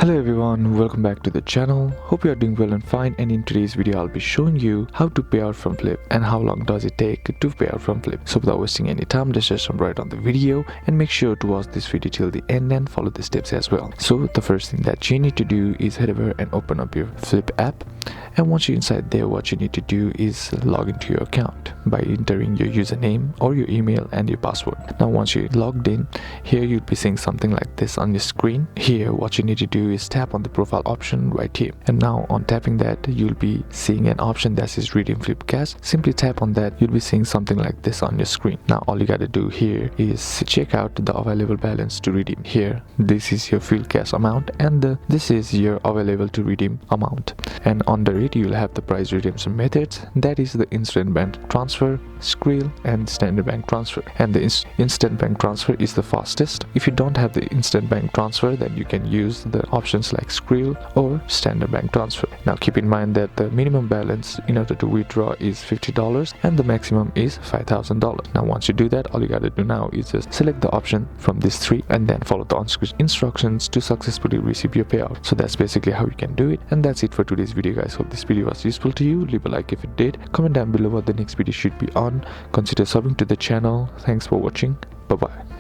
Hello everyone, welcome back to the channel. Hope you are doing well and fine, and in today's video I'll be showing you how to pay out from Fliff and how long does it take to pay out from Fliff. So without wasting any time, let's just jump right on the video and make sure to watch this video till the end and follow the steps as well. So the first thing that you need to do is head over and open up your Fliff app, and once you're inside there, what you need to do is log into your account by entering your username or your email and your password. Now once you're logged in, here you'll be seeing something like this on your screen. Here what you need to do is tap on the profile option right here, and now on tapping that you'll be seeing an option that says redeem Fliff cash. Simply tap on that, you'll be seeing something like this on your screen. Now all you gotta do here is check out the available balance to redeem. Here this is your full cash amount and this is your available to redeem amount, and under it you'll have the price redemption methods, that is the instant bank transfer, Skrill and standard bank transfer. And the instant bank transfer is the fastest. If you don't have the instant bank transfer, then you can use the options like Skrill or standard bank transfer. Now keep in mind that the minimum balance in order to withdraw is $50 and the maximum is $5,000. Now once you do that, all you gotta do now is just select the option from these three and then follow the on-screen instructions to successfully receive your payout. So that's basically how you can do it, and that's it for today's video guys. Hope this video was useful to you. Leave a like if it did, comment down below what the next video should be on, consider subbing to the channel. Thanks for watching. Bye bye.